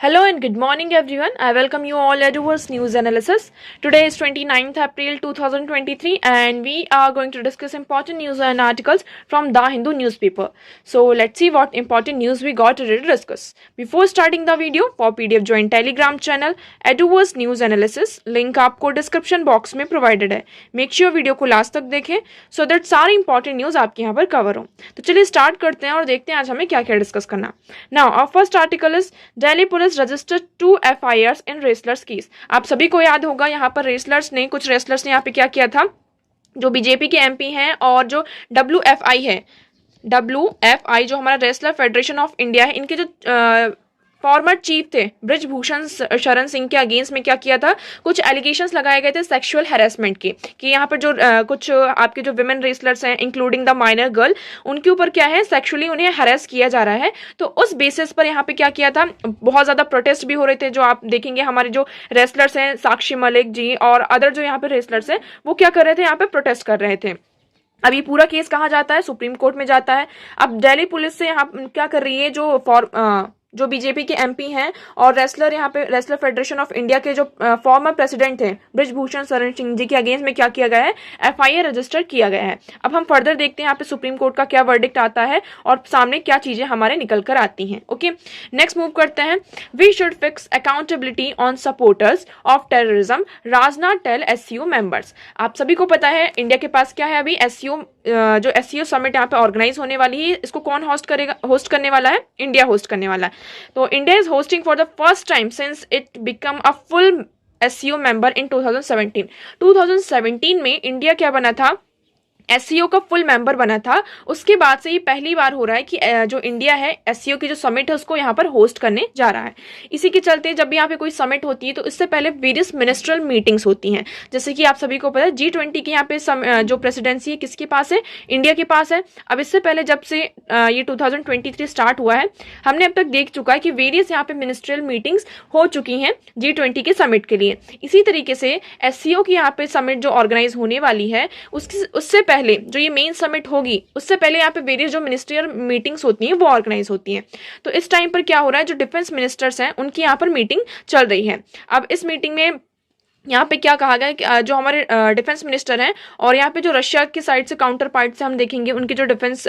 Hello and good morning everyone. I welcome you all at Eduverse News Analysis. Today is 29th April 2023 and we are going to discuss important news and articles from The Hindu newspaper. So let's see what important news we got today to discuss. Before starting the video, for PDF join Telegram channel Eduverse News Analysis. Link आपको description box में provided है. Make sure video को last तक देखें so that सारी important news आपके यहाँ पर कवर हो. तो चलिए स्टार्ट करते हैं और देखते हैं आज हमें क्या क्या डिस्कस करना. Now our first article is Delhi Police registered 2 FIRs in wrestlers case. आप सभी को याद होगा यहाँ पर कुछ रेसलर्स ने यहाँ पे क्या किया था, जो बीजेपी के एमपी हैं और जो WFI है, WFI जो हमारा रेसलर फेडरेशन ऑफ इंडिया है, इनके जो फॉर्मर चीफ थे ब्रिजभूषण शरण सिंह के अगेंस्ट में क्या किया था, कुछ एलिगेशंस लगाए गए थे सेक्सुअल हैरेसमेंट के, कि यहाँ पर जो कुछ आपके जो विमेन रेसलर्स हैं इंक्लूडिंग द माइनर गर्ल, उनके ऊपर क्या है सेक्सुअली उन्हें हैरेस किया जा रहा है. तो उस बेसिस पर यहाँ पे क्या किया था, बहुत ज़्यादा प्रोटेस्ट भी हो रहे थे. जो आप देखेंगे हमारे जो रेसलर्स हैं साक्षी मलिक जी और अदर जो यहाँ पे रेसलर्स हैं वो क्या कर रहे थे, यहाँ पे प्रोटेस्ट कर रहे थे. अभी पूरा केस कहाँ जाता है, सुप्रीम कोर्ट में जाता है. अब दिल्ली पुलिस से यहाँ क्या कर रही है, जो बीजेपी के एमपी हैं और रेसलर यहाँ पे रेसलर फेडरेशन ऑफ इंडिया के जो फॉर्मर प्रेसिडेंट थे ब्रिजभूषण शरण सिंह जी के अगेंस्ट में क्या किया गया है, FIR रजिस्टर किया गया है. अब हम फर्दर देखते हैं यहाँ पे सुप्रीम कोर्ट का क्या वर्डिक्ट आता है और सामने क्या चीजें हमारे निकल कर आती हैं. ओके, नेक्स्ट मूव करते हैं. We should fix accountability on supporters of terrorism, Rajnath tell SCO members. आप सभी को पता है इंडिया के पास क्या है, अभी जो SCO समिट यहाँ पे ऑर्गेनाइज होने वाली है, इसको कौन होस्ट करने वाला है, इंडिया होस्ट करने वाला है. तो India is hosting for the first time since it become a full SCO member in 2017 में इंडिया क्या बना था, SCO का फुल मेंबर बना था. उसके बाद से ये पहली बार हो रहा है कि जो इंडिया है SCO की जो समिट है उसको यहाँ पर होस्ट करने जा रहा है. इसी के चलते जब भी यहाँ पे कोई समिट होती है तो इससे पहले वेरियस मिनिस्ट्रियल मीटिंग्स होती हैं. जैसे कि आप सभी को पता है G20 की यहाँ पे जो प्रेसिडेंसी है किसके पास है, इंडिया के पास है. अब इससे पहले जब से ये 2023 स्टार्ट हुआ है, हमने अब तक देख चुका है कि वेरियस यहाँ पे मिनिस्ट्रियल मीटिंग्स हो चुकी हैं G20 के समिट के लिए. इसी तरीके से SCO की यहाँ पे समिट जो ऑर्गेनाइज होने वाली है उससे पहले जो ये मेन समिट होगी उससे पहले यहाँ पे वेरियस जो मिनिस्ट्रियल मीटिंग्स होती हैं वो ऑर्गेनाइज होती हैं. तो इस टाइम पर क्या हो रहा है, जो डिफेंस मिनिस्टर्स हैं उनकी यहाँ पर मीटिंग चल रही है. अब इस मीटिंग में यहाँ पे क्या कहा गया कि जो हमारे डिफेंस मिनिस्टर हैं और यहाँ पे जो रशिया की साइड से काउंटर पार्ट से हम देखेंगे उनके जो डिफेंस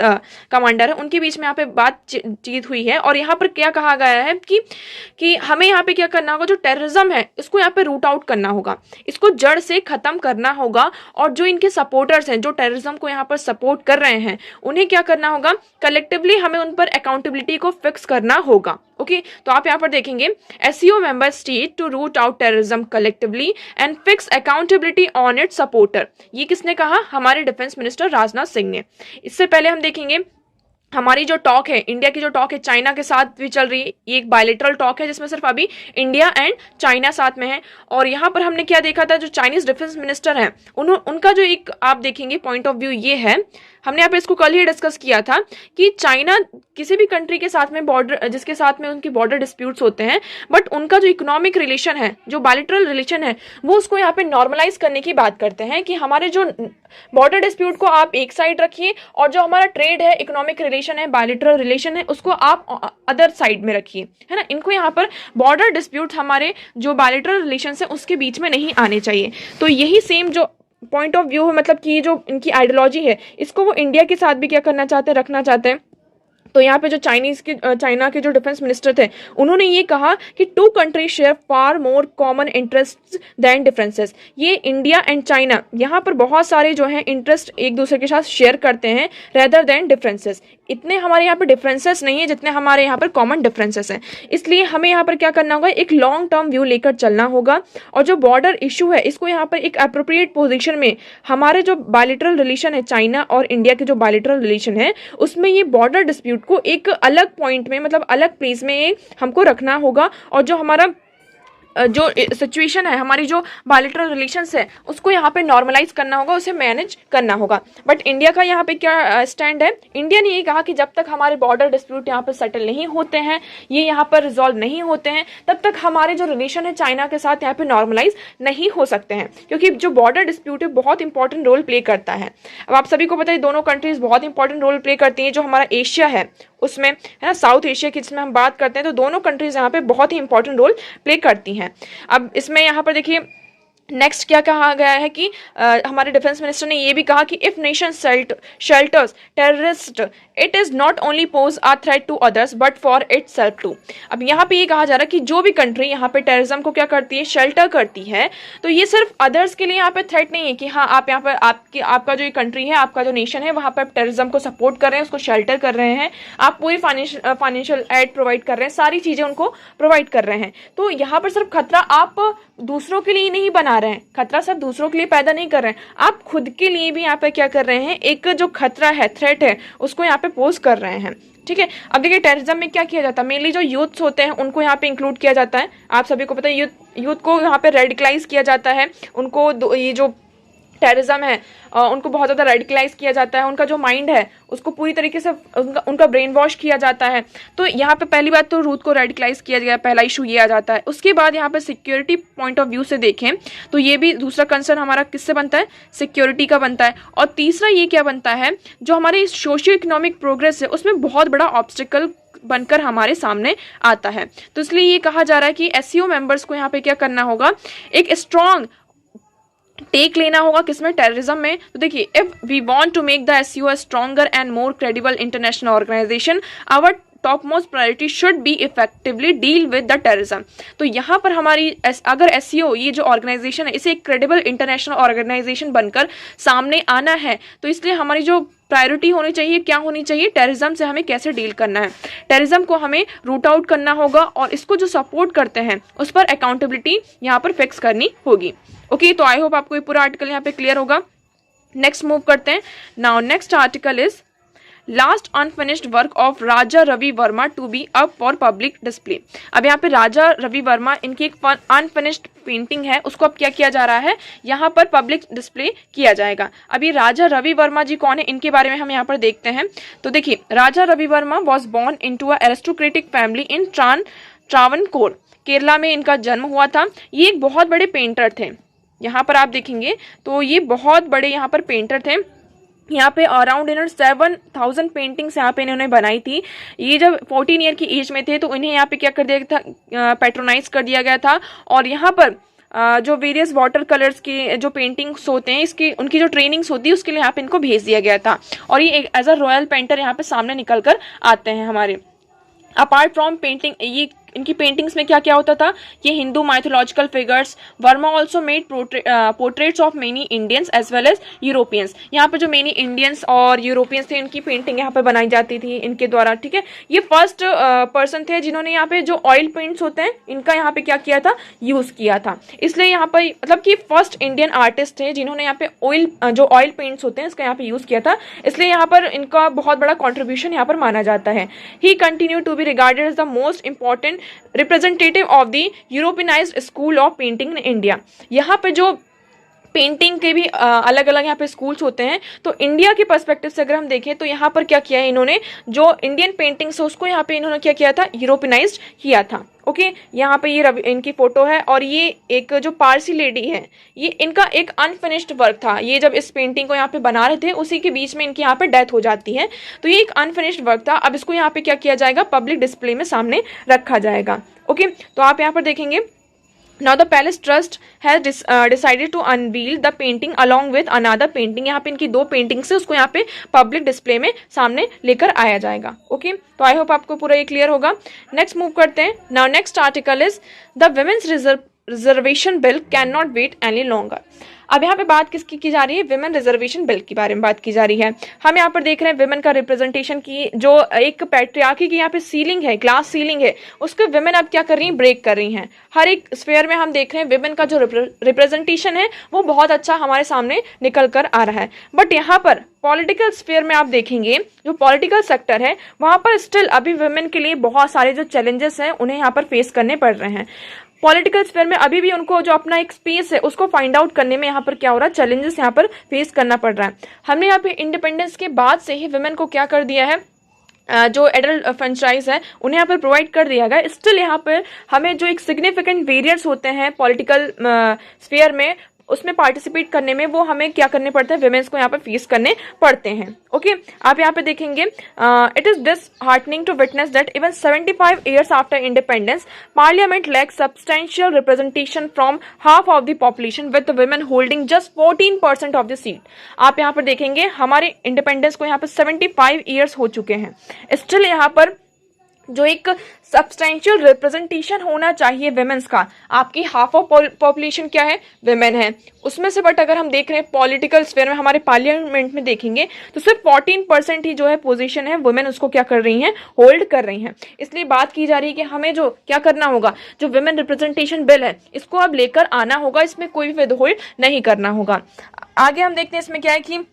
कमांडर है उनके बीच में यहाँ पे बातचीत हुई है. और यहाँ पर क्या कहा गया है कि हमें यहाँ पे क्या करना होगा, जो टेररिज्म है इसको यहाँ पे रूट आउट करना होगा, इसको जड़ से खत्म करना होगा. और जो इनके सपोर्टर्स हैं जो टेररिज्म को यहाँ पर सपोर्ट कर रहे हैं उन्हें क्या करना होगा, कलेक्टिवली हमें उन पर अकाउंटेबिलिटी को फिक्स करना होगा. ओके, तो आप यहाँ पर देखेंगे SCO member state to root out terrorism collectively and fix accountability on its supporter. ये किसने कहा, हमारे डिफेंस मिनिस्टर राजनाथ सिंह ने. इससे पहले हम देखेंगे हमारी जो टॉक है, इंडिया की जो टॉक है चाइना के साथ भी चल रही है. ये एक बायलेटरल टॉक है जिसमें सिर्फ अभी इंडिया एंड चाइना साथ में है. और यहाँ पर हमने क्या देखा था, जो चाइनीज डिफेंस मिनिस्टर हैं उनका जो एक आप देखेंगे पॉइंट ऑफ व्यू ये है, हमने यहाँ पे इसको कल ही डिस्कस किया था कि चाइना किसी भी कंट्री के साथ में बॉर्डर जिसके साथ में उनकी बॉर्डर डिस्प्यूट्स होते हैं, बट उनका जो इकोनॉमिक रिलेशन है, जो बायलैटरल रिलेशन है, वो उसको यहाँ पे नॉर्मलाइज करने की बात करते हैं कि हमारे जो बॉर्डर डिस्प्यूट को आप एक साइड रखिए और जो हमारा ट्रेड है, इकोनॉमिक रिलेशन है, बायलैटरल रिलेशन है, उसको आप अदर साइड में रखिए, है ना. इनको यहाँ पर बॉर्डर डिस्प्यूट हमारे जो बायलैटरल रिलेशन है उसके बीच में नहीं आने चाहिए. तो यही सेम जो पॉइंट ऑफ व्यू है, मतलब कि जो इनकी आइडियोलॉजी है, इसको वो इंडिया के साथ भी क्या करना चाहते हैं, रखना चाहते हैं. तो यहाँ पे जो चाइना के जो डिफेंस मिनिस्टर थे उन्होंने ये कहा कि 2 countries share far more common interest than differences. ये इंडिया एंड चाइना यहाँ पर बहुत सारे जो हैं इंटरेस्ट एक दूसरे के साथ शेयर करते हैं रेदर देन डिफरेंसेस. इतने हमारे यहाँ पर डिफरेंसेस नहीं है जितने हमारे यहाँ पर कॉमन डिफरेंसेस हैं. इसलिए हमें यहाँ पर क्या करना होगा, एक लॉन्ग टर्म व्यू लेकर चलना होगा. और जो बॉर्डर इशू है इसको यहाँ पर एक अप्रोप्रिएट पोजीशन में, हमारे जो बायलैटरल रिलेशन है चाइना और इंडिया के जो बायलैटरल रिलेशन है उसमें ये बॉर्डर डिस्प्यूट को एक अलग पॉइंट में, मतलब अलग प्लेस में हमको रखना होगा. और जो हमारा जो सिचुएशन है, हमारी जो बायलैटरल रिलेशंस है, उसको यहाँ पे नॉर्मलाइज करना होगा, उसे मैनेज करना होगा। बट इंडिया का यहाँ पे क्या स्टैंड है, इंडिया ने ये कहा कि जब तक हमारे बॉर्डर डिस्प्यूट यहाँ पे सेटल नहीं होते हैं, ये यहाँ पर रिजॉल्व नहीं होते हैं, तब तक हमारे जो रिलेशन है चाइना के साथ यहाँ पे नॉर्मलाइज नहीं हो सकते हैं, क्योंकि जो बॉर्डर डिस्प्यूट है बहुत इंपॉर्टेंट रोल प्ले करता है। अब आप सभी को पता है दोनों कंट्रीज बहुत इंपॉर्टेंट रोल प्ले करती हैं। जो हमारा एशिया है उसमें, है ना, साउथ एशिया की जिसमें हम बात करते हैं, तो दोनों कंट्रीज यहाँ पे बहुत ही इंपॉर्टेंट रोल प्ले करती हैं। अब इसमें यहाँ पर देखिए नेक्स्ट क्या कहा गया है कि हमारे डिफेंस मिनिस्टर ने ये भी कहा कि if nation shelters terrorist it is not only pose a threat to others but for itself too. अब यहाँ पे ये कहा जा रहा है कि जो भी कंट्री यहाँ पे टेररिज्म को क्या करती है, शेल्टर करती है, तो ये सिर्फ अदर्स के लिए यहाँ पे थ्रेट नहीं है कि हाँ आप यहाँ पर आपका जो कंट्री है, आपका जो नेशन है, वहाँ पर टेररिज्म को सपोर्ट कर रहे हैं, उसको शेल्टर कर रहे हैं, आप पूरी फाइनेंशियल एड प्रोवाइड कर रहे हैं, सारी चीजें उनको प्रोवाइड कर रहे हैं। तो यहाँ पर सिर्फ खतरा आप दूसरों के लिए नहीं बना रहे हैं, खतरा सिर्फ दूसरों के लिए पैदा नहीं कर रहे हैं, आप खुद के लिए भी यहाँ पे क्या कर रहे हैं, एक जो खतरा है, थ्रेट है, उसको यहाँ पे पोज कर रहे हैं। ठीक है, अब देखिए टेररिज्म में क्या किया जाता है, मेनली जो यूथ्स होते हैं उनको यहाँ पे इंक्लूड किया जाता है। आप सभी को पता है यूथ को यहाँ पे रेडिकलाइज किया जाता है, उनको ये जो टेररिज्म है उनको बहुत ज़्यादा रेडिकलाइज किया जाता है, उनका जो माइंड है उसको पूरी तरीके से उनका ब्रेन वॉश किया जाता है। तो यहाँ पे पहली बात तो यूथ को रेडिकलाइज किया गया, पहला इशू ये आ जाता है। उसके बाद यहाँ पे सिक्योरिटी पॉइंट ऑफ व्यू से देखें तो ये भी दूसरा कंसर्न हमारा किससे बनता है, सिक्योरिटी का बनता है। और तीसरा ये क्या बनता है, जो हमारी सोशियो इकोनॉमिक प्रोग्रेस है उसमें बहुत बड़ा ऑब्स्टिकल बनकर हमारे सामने आता है। तो इसलिए ये कहा जा रहा है कि एससीओ मेंबर्स को यहाँ पे क्या करना होगा, एक स्ट्रॉन्ग टेक लेना होगा किसमें, टेररिज्म में। तो देखिए, if we want to make the SCO a stronger and more credible international organisation, our top most priority should be effectively deal with the terrorism. तो यहाँ पर हमारी अगर एससीओ ये जो ऑर्गेनाइजेशन है इसे एक क्रेडिबल इंटरनेशनल ऑर्गेनाइजेशन बनकर सामने आना है, तो इसलिए हमारी जो प्रायोरिटी होनी चाहिए, क्या होनी चाहिए, टेररिज्म से हमें कैसे डील करना है, टेररिज्म को हमें रूट आउट करना होगा और इसको जो सपोर्ट करते हैं उस पर अकाउंटेबिलिटी यहाँ पर फिक्स करनी होगी। ओके, तो आई होप आपको ये पूरा आर्टिकल यहाँ पे क्लियर होगा। नेक्स्ट मूव करते हैं। Now next article is last unfinished work of Raja Ravi Varma to be up for public display. अब यहाँ पे राजा रवि वर्मा, इनकी एक अनफिनिश्ड पेंटिंग है, उसको अब क्या किया जा रहा है, यहाँ पर पब्लिक डिस्प्ले किया जाएगा। अब ये राजा रवि वर्मा जी कौन है, इनके बारे में हम यहाँ पर देखते हैं। तो देखिए, Raja Ravi Varma was born in to aristocratic family in Travancore, Kerala में इनका जन्म हुआ था। ये एक बहुत बड़े पेंटर थे, यहाँ पर आप देखेंगे तो ये बहुत बड़े यहाँ पर पेंटर थे। यहाँ पे अराउंड इन्होंने 7000 पेंटिंग्स यहाँ पे इन्होंने बनाई थी। ये जब 14 ईयर की एज में थे तो इन्हें यहाँ पे क्या कर दिया था, पैट्रोनाइज कर दिया गया था। और यहाँ पर जो वेरियस वाटर कलर्स की जो पेंटिंग्स होते हैं, इसकी उनकी जो ट्रेनिंग्स होती है उसके लिए यहाँ पे इनको भेज दिया गया था। और ये एज अ रॉयल पेंटर यहाँ पे सामने निकल कर आते हैं हमारे। अपार्ट फ्रॉम पेंटिंग, ये इनकी पेंटिंग्स में क्या क्या होता था, ये Hindu mythological figures. Varma also made portraits of many Indians as well as Europeans. यहाँ पे जो मेनी इंडियंस और यूरोपियंस थे इनकी पेंटिंग यहाँ पे बनाई जाती थी इनके द्वारा। ठीक है, ये फर्स्ट पर्सन थे जिन्होंने यहाँ पे जो ऑयल पेंट्स होते हैं इनका यहाँ पे क्या किया था, यूज किया था। इसलिए यहाँ पर मतलब कि फर्स्ट इंडियन आर्टिस्ट थे जिन्होंने यहाँ पे जो ऑयल पेंट्स होते हैं इसका यहाँ पे यूज किया था। इसलिए यहाँ पर इनका बहुत बड़ा कॉन्ट्रीब्यूशन यहाँ पर माना जाता है। He continue to be regarded as the most important representative of the Europeanised school of painting in India. यहाँ पे जो पेंटिंग के भी अलग अलग यहाँ पे स्कूल्स होते हैं, तो इंडिया के पर्सपेक्टिव से अगर हम देखें तो यहाँ पर क्या किया है इन्होंने, जो इंडियन पेंटिंग्स है उसको यहाँ पे इन्होंने क्या किया था, यूरोपियनाइज्ड किया था। ओके, यहाँ पे ये इनकी फोटो है और ये एक जो पारसी लेडी है, ये इनका एक अनफिनिश्ड वर्क था। ये जब इस पेंटिंग को यहाँ पे बना रहे थे उसी के बीच में इनकी यहाँ पे डेथ हो जाती है। तो ये एक अनफिनिश्ड वर्क था। अब इसको यहाँ पे क्या किया जाएगा, पब्लिक डिस्प्ले में सामने रखा जाएगा। ओके, तो आप यहाँ पर देखेंगे Now the Palace Trust has decided to unveil the painting along with another painting। यहाँ पे इनकी दो पेंटिंग से उसको यहाँ पे पब्लिक डिस्प्ले में सामने लेकर आया जाएगा। ओके, तो आई होप आपको पूरा ये क्लियर होगा। नेक्स्ट मूव करते हैं। Now next article is the women's reservation bill can not wait any longer. अब यहाँ पे बात किसकी की जा रही है, विमेन रिजर्वेशन बिल के बारे में बात की जा रही है। हम यहाँ पर देख रहे हैं विमेन का रिप्रेजेंटेशन की जो एक पैट्रियार्की की यहाँ पे सीलिंग है, ग्लास सीलिंग है, उसको विमेन अब क्या कर रही हैं, ब्रेक कर रही हैं। हर एक स्फेयर में हम देख रहे हैं विमेन का जो रिप्रेजेंटेशन है वो बहुत अच्छा हमारे सामने निकल कर आ रहा है। बट यहाँ पर पॉलिटिकल स्फेयर में आप देखेंगे जो पॉलिटिकल सेक्टर है वहाँ पर स्टिल अभी विमेन के लिए बहुत सारे जो चैलेंजेस हैं उन्हें यहाँ पर फेस करने पड़ रहे हैं। पॉलिटिकल स्फीयर में अभी भी उनको जो अपना एक स्पेस है उसको फाइंड आउट करने में यहाँ पर क्या हो रहा है, चैलेंजेस यहाँ पर फेस करना पड़ रहा है। हमने यहाँ पे इंडिपेंडेंस के बाद से ही वुमेन को क्या कर दिया है, जो एडल्ट फ्रेंचाइज है उन्हें यहाँ पर प्रोवाइड कर दिया गया। स्टिल यहाँ पर हमें जो एक सिग्निफिकेंट वेरियर्स होते हैं पॉलिटिकल स्फीयर में, उसमें पार्टिसिपेट करने में, वो हमें क्या करने पड़ते हैं, विमेंस को यहाँ पे फेस करने पड़ते हैं। ओके, आप यहाँ पे देखेंगे, it is disheartening to witness that even 75 years after independence, Parliament lacks substantial representation from half of the population, with the women holding just 14% of the seat। आप यहाँ पर देखेंगे हमारे इंडिपेंडेंस को यहाँ पर 75 ईयर्स हो चुके हैं, स्टिल यहाँ पर जो एक सब्सटेंशियल रिप्रेजेंटेशन होना चाहिए विमेंस का, आपकी हाफ ऑफ पॉपुलेशन क्या है, विमेन है उसमें से। बट अगर हम देख रहे हैं पॉलिटिकल स्फीयर में, हमारे पार्लियामेंट में देखेंगे तो सिर्फ 14% ही जो है पोजीशन है वुमेन उसको क्या कर रही हैं, होल्ड कर रही हैं। इसलिए बात की जा रही है कि हमें जो क्या करना होगा, जो विमेन रिप्रेजेंटेशन बिल है इसको अब लेकर आना होगा, इसमें कोई भी विदहोल्ड नहीं करना होगा। आगे हम देखते हैं इसमें क्या है कि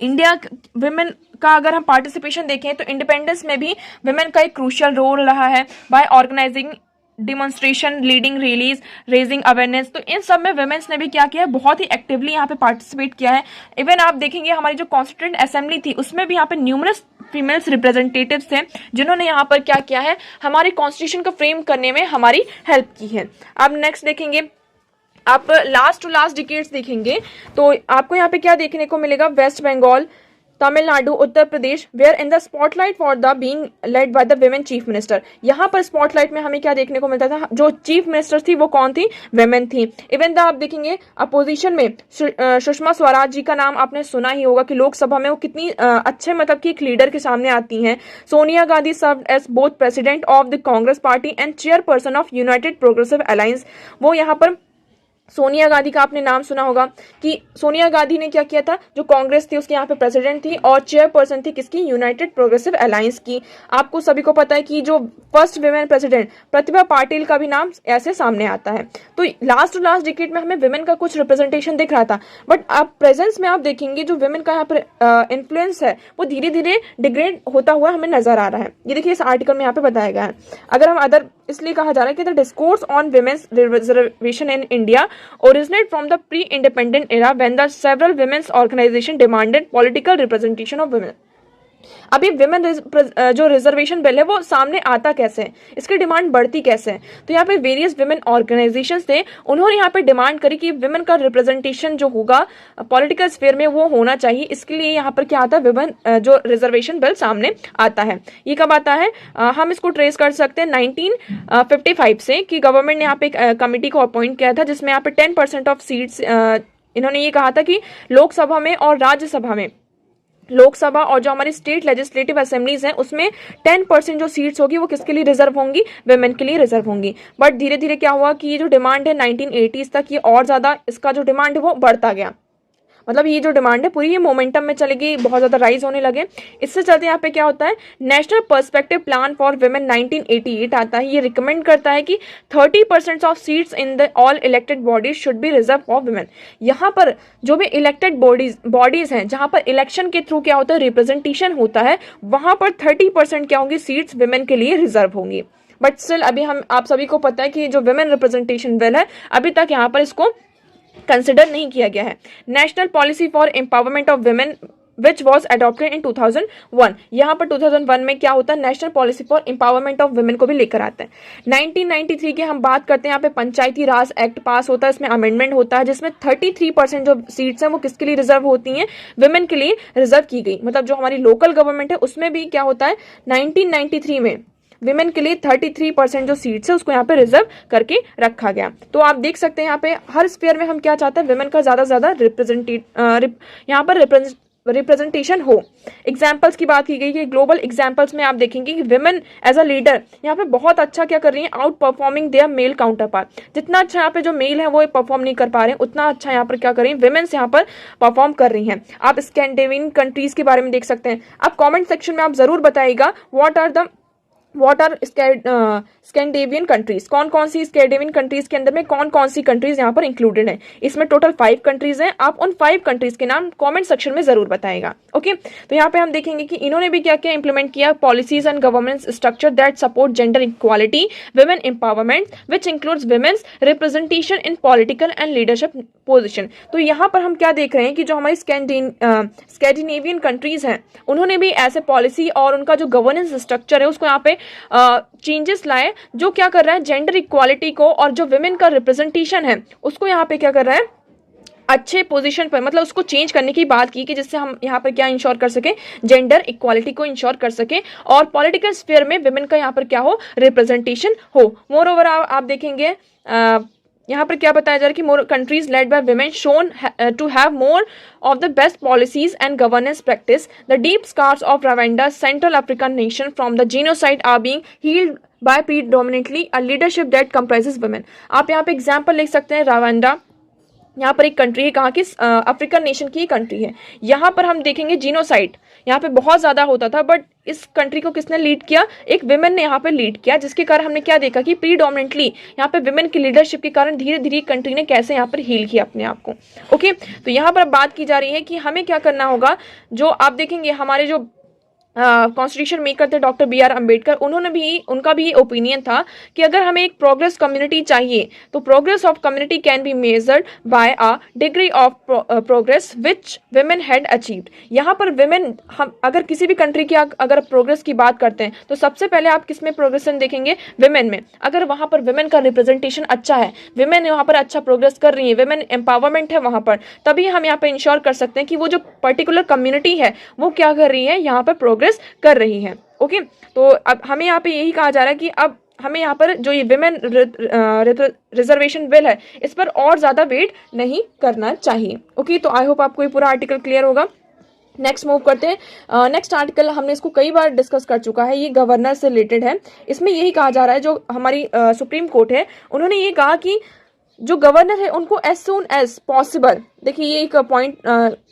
इंडिया विमेन का अगर हम पार्टिसिपेशन देखें तो इंडिपेंडेंस में भी विमेन का एक क्रूशियल रोल रहा है, by organising demonstration, leading rallies, raising awareness. तो इन सब में विमेंस ने भी क्या किया है, बहुत ही एक्टिवली यहाँ पे पार्टिसिपेट किया है। इवन आप देखेंगे हमारी जो कॉन्स्टिट्यूएंट असेंबली थी उसमें भी यहाँ पे न्यूमरस फीमेल्स रिप्रेजेंटेटिव्स थे जिन्होंने यहाँ पर क्या किया है, हमारे कॉन्स्टिट्यूशन को फ्रेम करने में हमारी हेल्प की है। अब नेक्स्ट देखेंगे, आप लास्ट टू लास्ट डिकेड्स देखेंगे तो आपको यहाँ पे क्या देखने को मिलेगा, West Bengal, Tamil Nadu, Uttar Pradesh, where in the spotlight for the being led by the women chief minister. यहाँ पर स्पॉटलाइट में हमें क्या देखने को मिलता था, जो चीफ मिनिस्टर थी वो कौन थी, विमेन थी। इवन द आप देखेंगे अपोजिशन में सुषमा स्वराज जी का नाम आपने सुना ही होगा कि लोकसभा में वो कितनी अच्छे मतलब कि एक लीडर के सामने आती हैं। Sonia Gandhi served as both president of the Congress party and chairperson of United Progressive Alliance. वो यहाँ पर सोनिया गांधी का आपने नाम सुना होगा कि सोनिया गांधी ने क्या किया था, जो कांग्रेस थी उसके यहाँ पे प्रेसिडेंट थी और चेयरपर्सन थी किसकी, यूनाइटेड प्रोग्रेसिव अलायंस की। आपको सभी को पता है कि जो first women president Pratibha Patil का भी नाम ऐसे सामने आता है। तो लास्ट टू लास्ट डिकेड में हमें विमेन का कुछ रिप्रेजेंटेशन दिख रहा था, बट आप प्रेजेंस में आप देखेंगे जो विमेन का यहाँ पर इन्फ्लुएंस है वो धीरे धीरे डिग्रेड होता हुआ हमें नजर आ रहा है। ये देखिए इस आर्टिकल में यहाँ पे बताया गया है। अगर हम अदर, इसलिए कहा जा रहा है कि the discourse on women's reservation in India originate from the pre-independent era when the several women's organizations demanded political representation of women। अभी विमेन जो रिजर्वेशन बिल है वो सामने आता कैसे है, इसकी डिमांड बढ़ती कैसे है, तो यहाँ पे वेरियस विमेन ऑर्गेनाइजेशंस थे, उन्होंने यहाँ पे डिमांड करी कि विमेन का रिप्रेजेंटेशन जो होगा पॉलिटिकल स्फीयर में वो होना चाहिए। इसके लिए यहाँ पर क्या आता है, विमेन जो रिजर्वेशन बिल सामने आता है। ये कब आता है, हम इसको ट्रेस कर सकते हैं 1955 से, कि गवर्नमेंट ने यहाँ पे एक कमिटी को अपॉइंट किया था जिसमें यहाँ पे 10% ऑफ सीट्स, इन्होंने ये कहा था कि लोकसभा में और राज्यसभा में, लोकसभा और जो हमारी स्टेट लेजिस्लेटिव असेंबलीज हैं उसमें 10% जो सीट्स होगी वो किसके लिए रिजर्व होंगी, विमेन के लिए रिजर्व होंगी। बट धीरे धीरे क्या हुआ कि ये जो डिमांड है 1980s तक ये और ज्यादा, इसका जो डिमांड है वो बढ़ता गया। मतलब ये जो डिमांड है पूरी ये मोमेंटम में चलेगी, बहुत ज्यादा राइज होने लगे। इससे चलते यहाँ पे क्या होता है, national perspective plan for women 1988 आता है। ये रिकमेंड करता है कि 30% of seats in the all elected bodies should be reserve for women. यहाँ पर जो भी इलेक्टेड बॉडीज हैं जहाँ पर इलेक्शन के थ्रू क्या होता है, रिप्रेजेंटेशन होता है, वहां पर 30% क्या होंगी, सीट्स विमेन के लिए रिजर्व होंगी। बट स्टिल अभी हम आप सभी को पता है कि जो विमेन रिप्रेजेंटेशन बिल है अभी तक यहाँ पर इसको कंसिडर नहीं किया गया है। National policy for empowerment of women which was adopted in 2001। यहाँ पर 2001 में क्या होता है, national policy for empowerment of women को भी लेकर आते हैं। 1993 की हम बात करते हैं, यहाँ पे पंचायती राज एक्ट पास होता है, इसमें अमेंडमेंट होता है जिसमें 33% जो सीट्स हैं वो किसके लिए रिजर्व होती हैं, विमेन के लिए रिजर्व की गई। मतलब जो हमारी लोकल गवर्नमेंट है उसमें भी क्या होता है, 1993 में विमेन के लिए 33% जो सीट्स है उसको यहाँ पे रिजर्व करके रखा गया। तो आप देख सकते हैं यहाँ पे हर स्फीयर में हम क्या चाहते हैं, विमेन का ज्यादा से ज्यादा यहाँ पर रिप्रेजेंटेशन हो। एग्जाम्पल्स की बात की गई है, ग्लोबल एग्जाम्पल्स में आप देखेंगे कि विमेन एज अ लीडर यहाँ पे बहुत अच्छा क्या कर रही है, out performing there mail counter part. जितना अच्छा यहाँ पे जो मेल है वो परफॉर्म नहीं कर पा रहे हैं, उतना अच्छा यहाँ पर क्या कर रही है, विमेन्स यहाँ पर परफॉर्म कर रही हैं। आप स्कैंडिनेवियन कंट्रीज के बारे में देख सकते हैं। आप कॉमेंट सेक्शन में आप जरूर बताइएगा what are the what are Scandinavian countries, कौन कौन सी स्कैंडिनेवियन कंट्रीज के अंदर में कौन कौन सी कंट्रीज यहाँ पर इंक्लूडेड है। इसमें टोटल 5 कंट्रीज हैं। आप उन 5 कंट्रीज के नाम कमेंट सेक्शन में जरूर बताएगा। ओके, तो यहाँ पे हम देखेंगे कि इन्होंने भी क्या क्या इंप्लीमेंट किया, policies and governance structure that support gender equality, women empowerment which includes women's representation in political and leadership position. तो यहाँ पर हम क्या देख रहे हैं कि जो हमारी स्कैंडिनेवियन कंट्रीज हैं उन्होंने भी ऐसे पॉलिसी और उनका जो गवर्नेंस स्ट्रक्चर है उसको यहाँ पे चेंजेस लाए, जो क्या कर रहा है जेंडर इक्वालिटी को और जो विमेन का रिप्रेजेंटेशन है उसको यहाँ पे क्या कर रहा है अच्छे पोजीशन पर, मतलब उसको चेंज करने की बात की कि जिससे हम यहाँ पर क्या इंश्योर कर सके, जेंडर इक्वालिटी को इंश्योर कर सके और पॉलिटिकल स्फीयर में विमेन का यहाँ पर क्या हो, रिप्रेजेंटेशन हो। मोर ओवर आप देखेंगे यहाँ पर क्या बताया जा रहा है कि more countries led by women shown to have more of the best policies and governance practice, the deep scars of Rwanda central African nation from the genocide are being healed by predominantly a leadership that comprises women. आप यहाँ पे example लिख सकते हैं, Rwanda यहाँ पर एक country है, कहाँ की, अफ्रीकन नेशन की कंट्री है। यहाँ पर हम देखेंगे जीनोसाइड यहाँ पे बहुत ज़्यादा होता था, बट इस कंट्री को किसने लीड किया, एक विमेन ने यहाँ पे लीड किया, जिसके कारण हमने क्या देखा कि प्रीडोमिनेटली यहाँ पे विमेन की लीडरशिप के कारण धीरे धीरे कंट्री ने कैसे यहाँ पर हील किया अपने आप को। ओके, तो यहाँ पर बात की जा रही है कि हमें क्या करना होगा। जो आप देखेंगे हमारे जो कॉन्स्टिट्यूशन मेकर थे डॉक्टर बी आर अम्बेडकर, उनका भी ओपिनियन था कि अगर हमें एक प्रोग्रेस कम्युनिटी चाहिए तो progress of community can be measured by a degree of progress which women had achieved. यहाँ पर विमेन, हम अगर किसी भी कंट्री की अगर प्रोग्रेस की बात करते हैं तो सबसे पहले आप किस में प्रोग्रेसन देखेंगे, विमेन में। अगर वहाँ पर विमेन का रिप्रेजेंटेशन अच्छा है, विमेन वहाँ पर अच्छा प्रोग्रेस कर रही है, विमेन एम्पावरमेंट है वहाँ पर, तभी हम यहाँ पर इंश्योर कर सकते हैं कि वो जो पर्टिकुलर कम्युनिटी है वो क्या कर रही है, यहाँ पर प्रोग्रेस कर रही है। ओके, तो अब हमें यहाँ पे यही कहा जा रहा है कि अब हमें यहाँ पर जो ये विमेन रिजर्वेशन बिल है इस पर और ज्यादा वेट नहीं करना चाहिए। ओके, तो आई होप आपको ये पूरा आर्टिकल क्लियर होगा। नेक्स्ट मूव करते हैं। नेक्स्ट आर्टिकल हमने इसको कई बार डिस्कस कर चुका है, ये गवर्नर से रिलेटेड है। इसमें यही कहा जा रहा है, जो हमारी सुप्रीम कोर्ट है उन्होंने ये कहा कि जो गवर्नर है उनको एज सून एज पॉसिबल, देखिए ये एक पॉइंट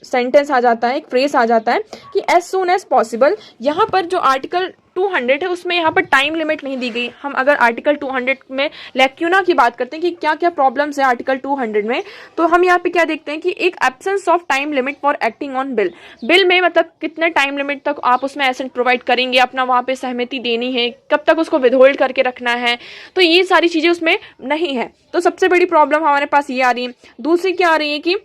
सेंटेंस आ जाता है, एक फ्रेज आ जाता है कि एज सून एज पॉसिबल। यहाँ पर जो आर्टिकल 200 है उसमें यहाँ पर टाइम लिमिट नहीं दी गई। हम अगर आर्टिकल 200 में लैक्यूना की बात करते हैं कि क्या क्या प्रॉब्लम्स है आर्टिकल 200 में, तो हम यहाँ पे क्या देखते हैं कि एक absence of time limit for acting on bill. Bill में मतलब कितने टाइम लिमिट तक आप उसमें एसेंट प्रोवाइड करेंगे, अपना वहाँ पे सहमति देनी है, कब तक उसको विदहोल्ड करके रखना है, तो ये सारी चीजें उसमें नहीं है। तो सबसे बड़ी प्रॉब्लम हमारे पास ये आ रही है। दूसरी क्या आ रही है कि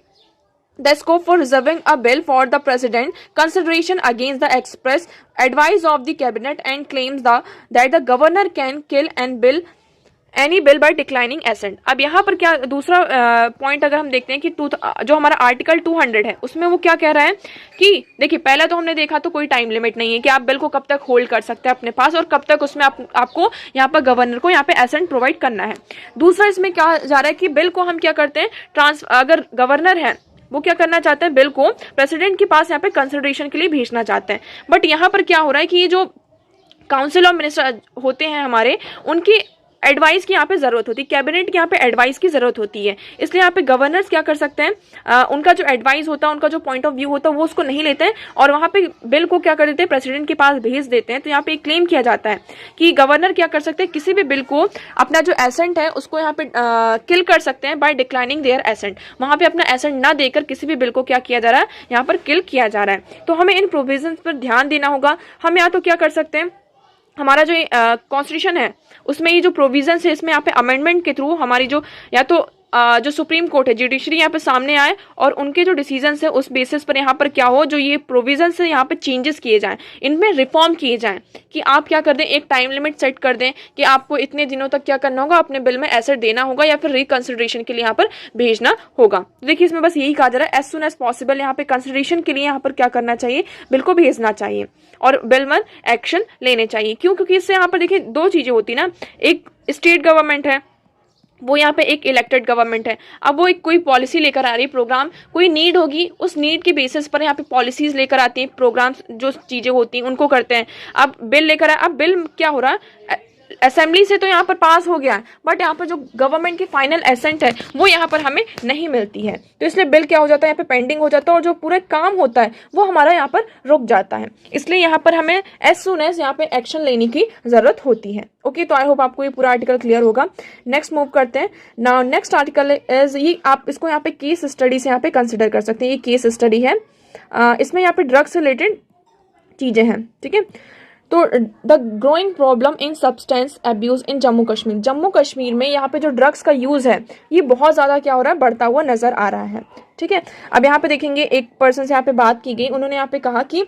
the scope for reserving a bill for the president consideration against the express advice of the cabinet and claims that the governor can kill and bill any bill by declining assent. अब यहाँ पर क्या दूसरा point अगर हम देखते हैं कि जो हमारा आर्टिकल 200 है उसमें वो क्या कह रहा है कि देखिए पहला तो हमने देखा तो कोई टाइम लिमिट नहीं है कि आप बिल को कब तक होल्ड कर सकते हैं अपने पास और कब तक उसमें आपको यहाँ पर गवर्नर को यहाँ पे एसेंट प्रोवाइड करना है। दूसरा इसमें क्या जा रहा है कि बिल को हम क्या करते हैं, अगर गवर्नर है वो क्या करना चाहते हैं, बिल को प्रेसिडेंट के पास यहाँ पे कंसिडरेशन के लिए भेजना चाहते हैं। बट यहाँ पर क्या हो रहा है कि ये जो काउंसिल ऑफ मिनिस्टर होते हैं हमारे, उनकी एडवाइस की यहाँ पे जरूरत होती है, कैबिनेट की यहाँ पे एडवाइस की जरूरत होती है। इसलिए यहाँ पे गवर्नर्स क्या कर सकते हैं, उनका जो एडवाइस होता है, उनका जो पॉइंट ऑफ व्यू होता है वो उसको नहीं लेते हैं और वहाँ पे बिल को क्या कर देते हैं, प्रेसिडेंट के पास भेज देते हैं। तो यहाँ पे एक क्लेम किया जाता है कि गवर्नर क्या कर सकते हैं, किसी भी बिल को अपना जो एसेंट है उसको यहाँ पे किल कर सकते हैं बाय डिक्लाइनिंग देयर एसेंट। वहाँ पे अपना एसेंट ना देकर किसी भी बिल को क्या किया जा रहा है, यहाँ पर किल किया जा रहा है। तो हमें इन प्रोविजंस पर ध्यान देना होगा। हम या तो क्या कर सकते हैं, हमारा जो कॉन्स्टिट्यूशन है उसमें ये जो प्रोविजंस है इसमें यहाँ पे अमेंडमेंट के थ्रू हमारी जो या तो जो सुप्रीम कोर्ट है, जुडिशरी यहाँ पे सामने आए और उनके जो डिसीजंस है उस बेसिस पर यहाँ पर क्या हो, जो ये प्रोविजंस है यहाँ पे चेंजेस किए जाएं, इनमें रिफॉर्म किए जाएं कि आप क्या कर दें, एक टाइम लिमिट सेट कर दें कि आपको इतने दिनों तक क्या करना होगा, अपने बिल में एसेट देना होगा या फिर रिकंसिडरेशन के लिए यहाँ पर भेजना होगा। देखिए इसमें बस यही कहा जा रहा है एज सुन एज पॉसिबल यहाँ पे कंसिडरेशन के लिए यहाँ पर क्या करना चाहिए, बिल को भेजना चाहिए और बिल में एक्शन लेने चाहिए। क्यों? क्योंकि इससे यहाँ पर देखिए दो चीजें होती ना, एक स्टेट गवर्नमेंट है वो यहाँ पे एक इलेक्टेड गवर्नमेंट है, अब वो एक कोई पॉलिसी लेकर आ रही है, प्रोग्राम कोई नीड होगी, उस नीड के बेसिस पर यहाँ पे पॉलिसीज लेकर आती हैं, प्रोग्राम्स जो चीजें होती हैं उनको करते हैं। अब बिल लेकर आए, अब बिल क्या हो रहा है, असेंबली से तो यहाँ पर पास हो गया है, बट यहाँ पर जो गवर्नमेंट की फाइनल एसेंट है वो यहाँ पर हमें नहीं मिलती है, तो इसलिए बिल क्या हो जाता है, यहाँ पे पेंडिंग हो जाता है और जो पूरा काम होता है वो हमारा यहाँ पर रुक जाता है। इसलिए यहाँ पर हमें एज सुन एज यहाँ पे एक्शन लेने की जरूरत होती है। ओके, तो आई होप आपको ये पूरा आर्टिकल क्लियर होगा। नेक्स्ट मूव करते हैं। नाउ नेक्स्ट आर्टिकल इज, ये आप इसको यहाँ पे केस स्टडी से यहाँ पे कंसिडर कर सकते हैं। ये केस स्टडी है, इसमें यहाँ पे ड्रग्स से रिलेटेड चीजें हैं, ठीक है। तो the growing problem in substance abuse इन जम्मू कश्मीर, जम्मू कश्मीर में यहाँ पे जो ड्रग्स का यूज है ये बहुत ज्यादा क्या हो रहा है, बढ़ता हुआ नजर आ रहा है, ठीक है। अब यहाँ पे देखेंगे एक पर्सन से यहाँ पे बात की गई, उन्होंने यहाँ पे कहा कि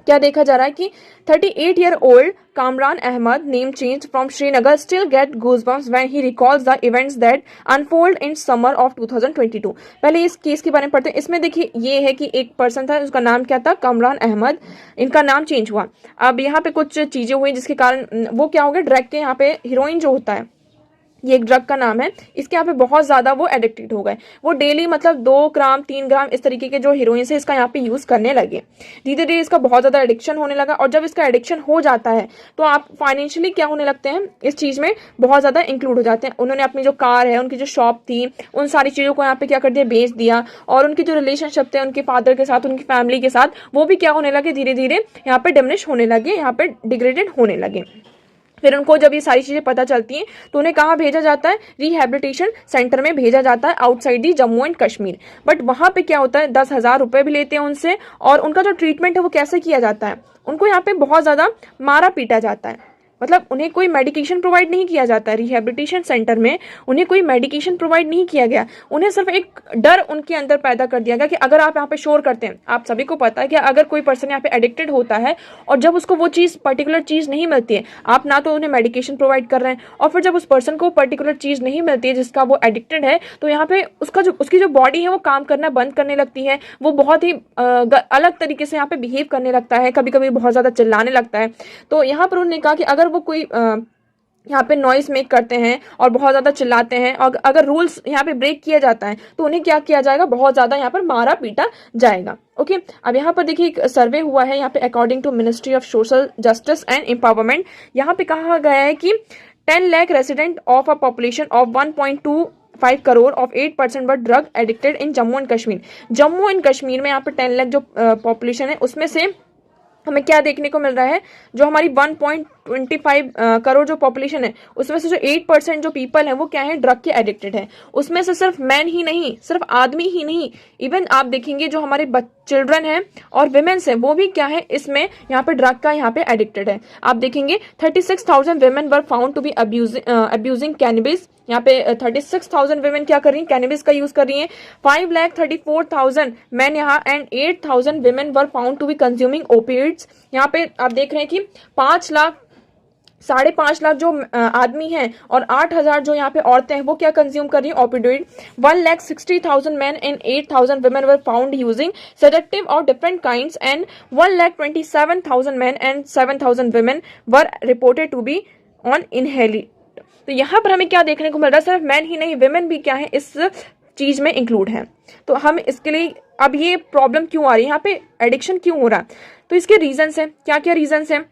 क्या देखा जा रहा है कि 38-year-old Kamran Ahmed, name change from Srinagar, still get goosebumps when he recalls the events that unfold in summer of 2022। पहले इस केस के बारे में पढ़ते हैं। इसमें देखिए ये है कि एक पर्सन था, उसका नाम क्या था, कामरान अहमद, इनका नाम चेंज हुआ। अब यहाँ पे कुछ चीजें हुई जिसके कारण वो क्या हो गया, ड्रग के यहाँ पे हीरोइन जो होता है, ये एक ड्रग का नाम है, इसके यहाँ पे बहुत ज्यादा वो एडिक्टेड हो गए। वो डेली मतलब 2 ग्राम 3 ग्राम इस तरीके के जो हीरोइन है इसका यहाँ पे यूज करने लगे। धीरे धीरे इसका बहुत ज्यादा एडिक्शन होने लगा, और जब इसका एडिक्शन हो जाता है तो आप फाइनेंशियली क्या होने लगते हैं, इस चीज में बहुत ज्यादा इंक्लूड हो जाते हैं। उन्होंने अपनी जो कार है, उनकी जो शॉप थी, उन सारी चीजों को यहाँ पे क्या कर दिया, बेच दिया, और उनकी जो रिलेशनशिप थे उनके फादर के साथ, उनकी फैमिली के साथ, वो भी क्या होने लगे, धीरे धीरे यहाँ पे डिमिनिश होने लगे, यहाँ पे डिग्रेडेड होने लगे। फिर उनको जब ये सारी चीजें पता चलती हैं तो उन्हें कहाँ भेजा जाता है, रिहैबिलिटेशन सेंटर में भेजा जाता है outside the Jammu and Kashmir. But वहां पे क्या होता है, 10,000 रुपए भी लेते हैं उनसे, और उनका जो ट्रीटमेंट है वो कैसे किया जाता है, उनको यहाँ पे बहुत ज्यादा मारा पीटा जाता है। मतलब उन्हें कोई मेडिकेशन प्रोवाइड नहीं किया जाता है रिहैबिलिटेशन सेंटर में, उन्हें कोई मेडिकेशन प्रोवाइड नहीं किया गया। उन्हें सिर्फ एक डर उनके अंदर पैदा कर दिया गया कि अगर आप यहाँ पे शोर करते हैं, आप सभी को पता है कि अगर कोई पर्सन यहाँ पे एडिक्टेड होता है और जब उसको वो चीज़ पर्टिकुलर चीज़ नहीं मिलती है, आप ना तो उन्हें मेडिकेशन प्रोवाइड कर रहे हैं, और फिर जब उस पर्सन को पर्टिकुलर चीज़ नहीं मिलती है जिसका वो एडिक्टेड है, तो यहाँ पे उसकी जो बॉडी है वो काम करना बंद करने लगती है, वो बहुत ही अलग तरीके से यहाँ पे बिहेव करने लगता है, कभी कभी बहुत ज़्यादा चिल्लाने लगता है। तो यहाँ पर उन्होंने कहा कि अगर वो कोई यहाँ पे नॉइस मेक करते हैं और बहुत ज़्यादा चिल्लाते हैं, और अगर रूल्स यहाँ पे ब्रेक किया जाता है तो उन्हें क्या किया जाएगा, बहुत ज़्यादा यहाँ पर मारा पीटा जाएगा। ओके, अब यहाँ पर देखिए एक सर्वे हुआ है यहाँ पे, according to ministry of social justice and empowerment, यहाँ पे कहा गया है कि 10 lakh resident of a population of 1.25 crore of 8% were drug addicted in Jammu and Kashmir. Jammu and Kashmir में यहाँ पे 10 लाख जो पॉपुलेशन है उसमें से हमें क्या देखने को मिल रहा है, जो हमारी 1.25 करोड़ जो पॉपुलेशन है उसमें से जो 8% जो पीपल है वो क्या है, ड्रग के एडिक्टेड है। उसमें से सिर्फ मैन ही नहीं, सिर्फ आदमी ही नहीं, इवन आप देखेंगे जो हमारे चिल्ड्रन है और विमेन्स है वो भी क्या है, इसमें यहाँ पे ड्रग का यहाँ पे एडिक्टेड है। आप देखेंगे 36,000 women were found to be abusing cannabis. यहाँ पे 36,000 विमेन क्या कर रही हैं, कैनबिस का यूज कर रही हैं। 5,34,000 मैन यहाँ and 8,000 women were found to be consuming opiates. यहाँ पे आप देख रहे हैं कि 5 लाख जो आदमी हैं और 8,000 जो यहाँ पे औरतें हैं वो क्या कंज्यूम कर रही हैं, opioid. 1,60,000 man and 8,000 women were found using sedative of different kinds and 1,27,000 men and 7,000 women were reported to be on inhalant। तो यहाँ पर हमें क्या देखने को मिल रहा है, सिर्फ मैन ही नहीं, विमेन भी क्या है इस चीज में इंक्लूड है। तो हम इसके लिए अब ये प्रॉब्लम क्यों आ रही है, यहाँ पे एडिक्शन क्यों हो रहा है, तो इसके रीजंस हैं। क्या क्या रीजंस हैं,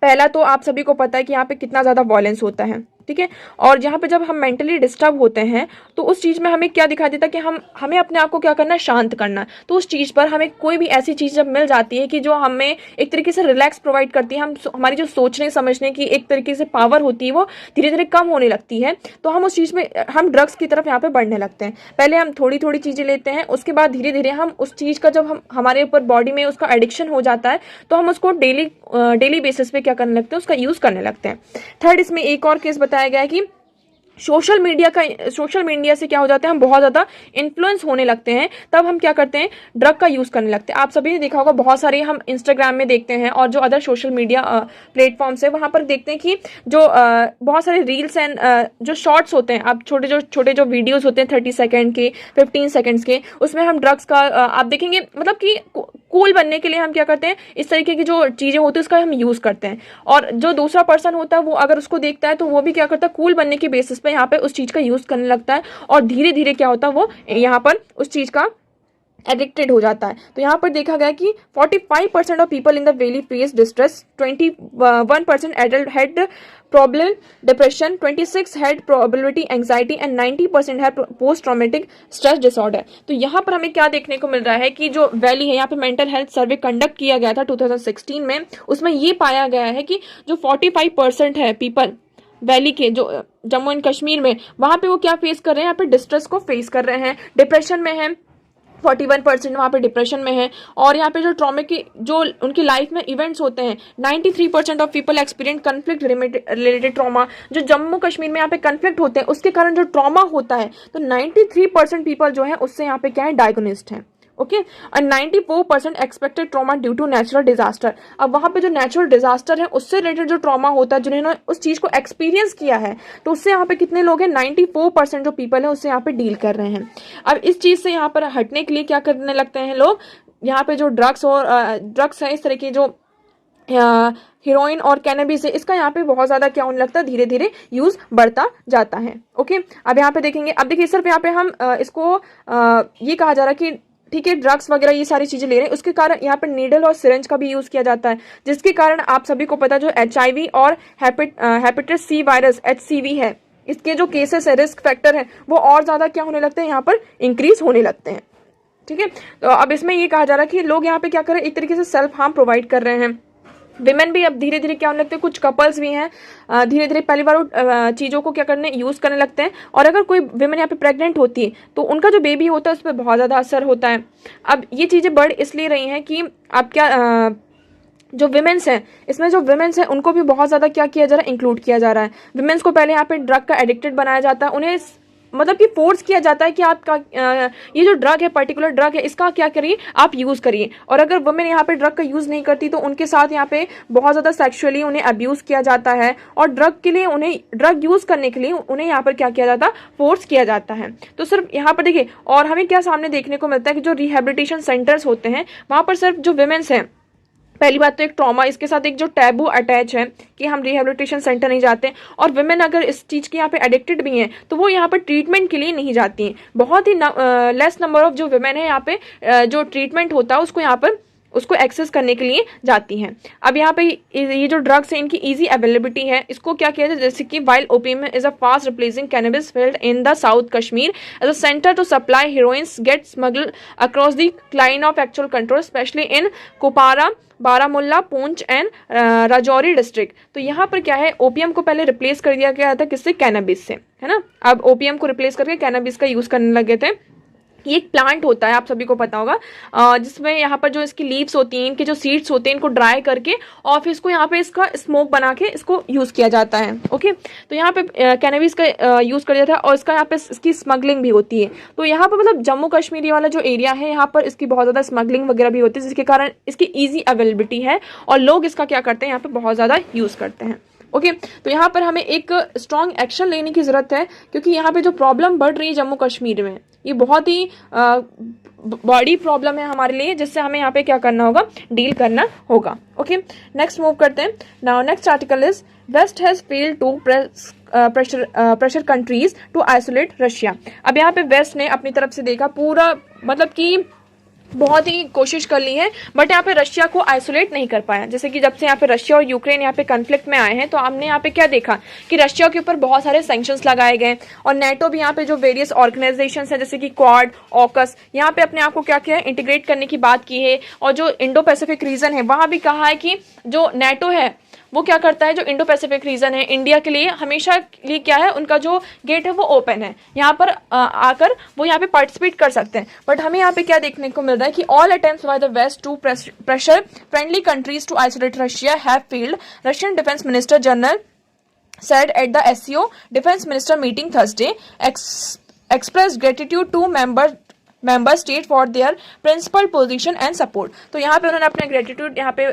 पहला तो आप सभी को पता है कि यहाँ पे कितना ज़्यादा वॉयलेंस होता है, ठीक है। और यहाँ पे जब हम मेंटली डिस्टर्ब होते हैं तो उस चीज़ में हमें क्या दिखाई देता है कि हमें अपने आप को क्या करना है, शांत करना है। तो उस चीज़ पर हमें कोई भी ऐसी चीज़ जब मिल जाती है कि जो हमें एक तरीके से रिलैक्स प्रोवाइड करती है, हमारी जो सोचने समझने की एक तरीके से पावर होती है वो धीरे धीरे कम होने लगती है, तो हम उस चीज़ में हम ड्रग्स की तरफ यहाँ पे बढ़ने लगते हैं। पहले हम थोड़ी थोड़ी चीज़ें लेते हैं, उसके बाद धीरे धीरे हम उस चीज़ का जब हमारे ऊपर बॉडी में उसका एडिक्शन हो जाता है तो हम उसको डेली बेसिस पे क्या करने लगते हैं, उसका यूज़ करने लगते हैं। थर्ड, इसमें एक और केस बताया गया है कि सोशल मीडिया से क्या हो जाता है, हम बहुत ज़्यादा इन्फ्लुएंस होने लगते हैं, तब हम क्या करते हैं, ड्रग का यूज़ करने लगते हैं। आप सभी ने देखा होगा, बहुत सारे हम इंस्टाग्राम में देखते हैं और जो अदर सोशल मीडिया प्लेटफॉर्म्स है वहाँ पर देखते हैं कि जो बहुत सारे रील्स एंड जो शॉर्ट्स होते हैं, आप छोटे जो वीडियोस होते हैं 30 सेकेंड के, 15 सेकेंड्स के, उसमें हम ड्रग्स का आप देखेंगे, मतलब कि कूल बनने के लिए हम क्या करते हैं, इस तरीके की जो चीज़ें होती है उसका हम यूज़ करते हैं। और जो दूसरा पर्सन होता है वो अगर उसको देखता है तो वो भी क्या करता है, कूल बनने के बेसिस पे यहाँ पे उस चीज़ का यूज़ करने लगता है, और धीरे धीरे क्या होता है, वो यहाँ पर उस चीज़ का एडिक्टेड हो जाता है। तो यहाँ पर देखा गया कि 45% of people in the valley face distress, 21% adult had problem depression, 26 had probability anxiety and 90% है पोस्ट ट्रॉमेटिक स्ट्रेस डिसऑर्डर। तो यहाँ पर हमें क्या देखने को मिल रहा है कि जो वैली है, यहाँ पे मेंटल हेल्थ सर्वे कंडक्ट किया गया था 2016 में, उसमें ये पाया गया है कि जो 45% है पीपल वैली के, जो जम्मू एंड कश्मीर में, वहां पे वो क्या फेस कर रहे हैं, यहाँ पे डिस्ट्रेस को फेस कर रहे हैं, डिप्रेशन में है, 41% वहाँ पे डिप्रेशन में है। और यहाँ पे जो ट्रॉमा की जो उनकी लाइफ में इवेंट्स होते हैं, 93% of people experience conflict related trauma. जो जम्मू कश्मीर में यहाँ पे कन्फ्लिक्ट होते हैं उसके कारण जो ट्रॉमा होता है, तो 93% पीपल जो है उससे यहाँ पे क्या है, डायग्नोस्ड है। ओके, और 94% expected trauma due to natural disaster. अब वहां पे जो नेचुरल डिजास्टर है उससे रिलेटेड जो ट्रॉमा होता है, जिन्होंने उस चीज को एक्सपीरियंस किया है, तो उससे यहाँ पे कितने लोग हैं, 94% जो पीपल है उससे यहाँ पे डील कर रहे हैं। अब इस चीज से यहाँ पर हटने के लिए क्या करने लगते हैं लोग, यहाँ पे जो ड्रग्स है, इस तरह की जो हीरोइन और कैनबिस है, इसका यहाँ पे बहुत ज्यादा क्या होने लगता है, धीरे धीरे यूज बढ़ता जाता है। ओके, अब यहाँ पे देखेंगे, अब देखिए सिर्फ यहाँ पे हम इसको ये कहा जा रहा है कि ठीक है, ड्रग्स वगैरह ये सारी चीजें ले रहे हैं, उसके कारण यहाँ पर नीडल और सिरिंज का भी यूज किया जाता है, जिसके कारण आप सभी को पता, जो HIV और हेपेटाइटिस सी वायरस HCV है, इसके जो केसेस है, रिस्क फैक्टर है, वो और ज्यादा क्या होने लगते हैं, यहाँ पर इंक्रीज होने लगते हैं। ठीक है, तो अब इसमें ये कहा जा रहा है कि लोग यहाँ पे क्या कर रहे हैं, एक तरीके से सेल्फ हार्म प्रोवाइड कर रहे हैं। विमेन भी अब धीरे धीरे क्या होने लगते हैं, कुछ कपल्स भी हैं धीरे धीरे पहली बार चीज़ों को क्या करने यूज़ करने लगते हैं। और अगर कोई विमेन यहाँ पे प्रेग्नेंट होती है तो उनका जो बेबी होता है उस पर बहुत ज़्यादा असर होता है। अब ये चीज़ें बढ़ इसलिए रही हैं कि अब क्या जो विमेन्स हैं, इसमें जो विमेन्स हैं उनको भी बहुत ज़्यादा क्या किया जा रहा है, इंक्लूड किया जा रहा है। विमेन्स को पहले यहाँ पे ड्रग का एडिक्टेड बनाया जाता है, उन्हें मतलब कि फोर्स किया जाता है कि आपका ये जो ड्रग है, पर्टिकुलर ड्रग है, इसका क्या करिए, आप यूज़ करिए। और अगर वुमेन यहाँ पे ड्रग का यूज़ नहीं करती तो उनके साथ यहाँ पे बहुत ज़्यादा सेक्सुअली उन्हें अब्यूज़ किया जाता है, और ड्रग के लिए उन्हें, ड्रग यूज़ करने के लिए उन्हें यहाँ पर क्या किया जाता है, फोर्स किया जाता है। तो सिर्फ यहाँ पर देखिए, और हमें क्या सामने देखने को मिलता है कि जो रिहेबिलिटेशन सेंटर्स होते हैं वहाँ पर सिर्फ जो विमेन्स हैं, पहली बात तो एक ट्रॉमा, इसके साथ एक जो टैबू अटैच है कि हम रिहेबिलिटेशन सेंटर नहीं जाते, और विमेन अगर इस चीज़ के यहाँ पे एडिक्टेड भी हैं तो वो यहाँ पर ट्रीटमेंट के लिए नहीं जाती हैं। बहुत ही लेस नंबर ऑफ जो विमेन है यहाँ पे जो ट्रीटमेंट होता है उसको यहाँ पर उसको एक्सेस करने के लिए जाती हैं। अब यहाँ पे ये जो ड्रग्स है इनकी इजी अवेलेबिलिटी है, इसको क्या किया जाए, जैसे कि while opium is a fast replacing cannabis field in the south Kashmir as a centre to supply heroins get smuggled across the line of actual control specially in Kupwara, Baramulla, Poonch and Rajouri district. तो यहाँ पर क्या है, ओपियम को पहले रिप्लेस कर दिया गया था किससे, कैनबिस से, है ना। अब ओपियम को रिप्लेस करके कैनबिस का यूज करने लगे थे। ये एक प्लांट होता है, आप सभी को पता होगा, जिसमें यहाँ पर जो इसकी लीव्स होती हैं, इनके जो सीड्स होते हैं, इनको ड्राई करके और फिर इसको यहाँ पे इसका स्मोक बना के इसको यूज़ किया जाता है। ओके, तो यहाँ पे कैनबिस का यूज़ कर जाता है और इसका यहाँ पे इसकी स्मगलिंग भी होती है। तो यहाँ पर मतलब जम्मू कश्मीर वाला जो एरिया है, यहाँ पर इसकी बहुत ज़्यादा स्मगलिंग वगैरह भी होती है, जिसके कारण इसकी ईजी अवेलेबिलिटी है और लोग इसका क्या करते हैं, यहाँ पर बहुत ज़्यादा यूज़ करते हैं। ओके, तो यहाँ पर हमें एक स्ट्रॉन्ग एक्शन लेने की ज़रूरत है, क्योंकि यहाँ पे जो प्रॉब्लम बढ़ रही है जम्मू कश्मीर में, ये बहुत ही बड़ी प्रॉब्लम है हमारे लिए, जिससे हमें यहाँ पे क्या करना होगा, डील करना होगा। ओके, नेक्स्ट मूव करते हैं। Now next article is West has failed to pressure countries to isolate Russia. अब यहाँ पे वेस्ट ने अपनी तरफ से देखा, पूरा मतलब कि बहुत ही कोशिश कर ली है, बट यहाँ पे रशिया को आइसोलेट नहीं कर पाया। जैसे कि जब से यहाँ पे रशिया और यूक्रेन यहाँ पे कन्फ्लिक्ट में आए हैं, तो हमने यहाँ पे क्या देखा कि रशिया के ऊपर बहुत सारे सैंक्शंस लगाए गए, और नेटो भी यहाँ पे जो वेरियस ऑर्गेनाइजेशंस हैं जैसे कि क्वाड, ऑकस, यहाँ पे अपने आप को क्या किया है, इंटीग्रेट करने की बात की है। और जो इंडो पैसिफिक रीजन है वहाँ भी कहा है कि जो नेटो है वो क्या करता है, जो इंडो पैसिफिक रीजन है इंडिया के लिए हमेशा के लिए क्या है, उनका जो गेट है वो ओपन है, यहाँ पर आकर वो यहाँ पे पार्टिसिपेट कर सकते हैं। बट हमें यहाँ पे क्या देखने को मिल रहा है कि all attempts by the west to pressure friendly countries to isolate Russia have failed, Russian defence minister general said at the SCO defense minister meeting Thursday, expressed gratitude to member state for their principal position and support। तो यहाँ पे उन्होंने अपना gratitude यहाँ पे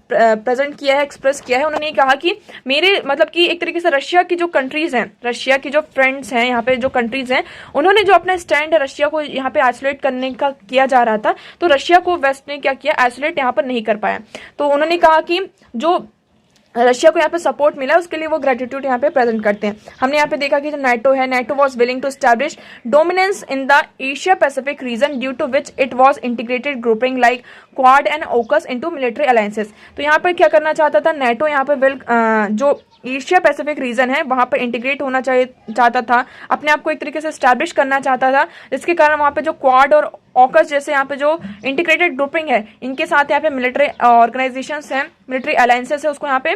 present किया है, express किया है। उन्होंने कहा कि मेरे मतलब कि एक तरीके से रशिया की जो कंट्रीज हैं, रशिया की जो फ्रेंड्स हैं, यहाँ पे जो कंट्रीज हैं, उन्होंने जो अपना स्टैंड है रशिया को यहाँ पे आइसोलेट करने का किया जा रहा था, तो रशिया को वेस्ट ने क्या किया, आइसोलेट यहाँ पर नहीं कर पाया। तो उन्होंने कहा कि जो रशिया को यहाँ पे सपोर्ट मिला, उसके लिए वो ग्रेटिट्यूड यहाँ पे प्रेजेंट करते हैं। हमने यहाँ पे देखा कि जो नाटो है, NATO was willing to establish dominance in the Asia Pacific region due to which it was integrated grouping like Quad and AUKUS into military alliances. तो यहाँ पर क्या करना चाहता था नाटो, यहाँ पे जो एशिया पैसिफिक रीजन है वहाँ पर इंटीग्रेट होना चाहता था, अपने आप को एक तरीके से स्टैब्लिश करना चाहता था, जिसके कारण वहाँ पे जो क्वाड और ऑकस जैसे यहाँ पे जो इंटीग्रेटेड ग्रुपिंग है, इनके साथ यहाँ पे मिलिट्री ऑर्गेनाइजेशंस हैं, मिलिट्री अलायंसेस है, उसको यहाँ पे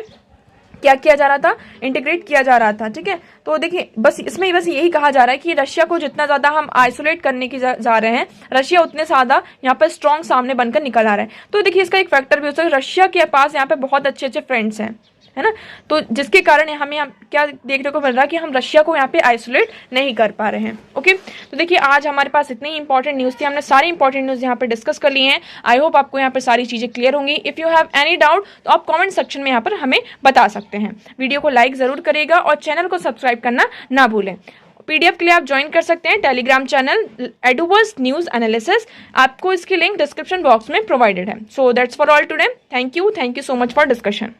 क्या किया जा रहा था, इंटीग्रेट किया जा रहा था। ठीक है, तो देखिए बस इसमें बस यही कहा जा रहा है कि रशिया को जितना ज्यादा हम आइसोलेट करने की जा रहे हैं, रशिया उतने ज्यादा यहाँ पे स्ट्रॉन्ग सामने बनकर निकल आ रहा है। तो देखिए इसका एक फैक्टर भी हो सकता है, रशिया के पास यहाँ पे बहुत अच्छे अच्छे फ्रेंड्स हैं, है ना, तो जिसके कारण हमें क्या देखने को मिल रहा है कि हम रशिया को यहाँ पे आइसोलेट नहीं कर पा रहे हैं। ओके, तो देखिए आज हमारे पास इतनी ही इंपॉर्टेंट न्यूज़ थी, हमने सारी इंपॉर्टेंट न्यूज़ यहाँ पे डिस्कस कर ली हैं। आई होप आपको यहाँ पे सारी चीज़ें क्लियर होंगी। If you have any doubt तो आप कमेंट सेक्शन में यहाँ पर हमें बता सकते हैं। वीडियो को लाइक ज़रूर करिएगा और चैनल को सब्सक्राइब करना ना भूलें। पीडीएफ के लिए आप ज्वाइन कर सकते हैं टेलीग्राम चैनल एडुवर्स न्यूज़ एनालिसिस, आपको इसकी लिंक डिस्क्रिप्शन बॉक्स में प्रोवाइडेड है। So that's for all today. Thank you so much for discussion.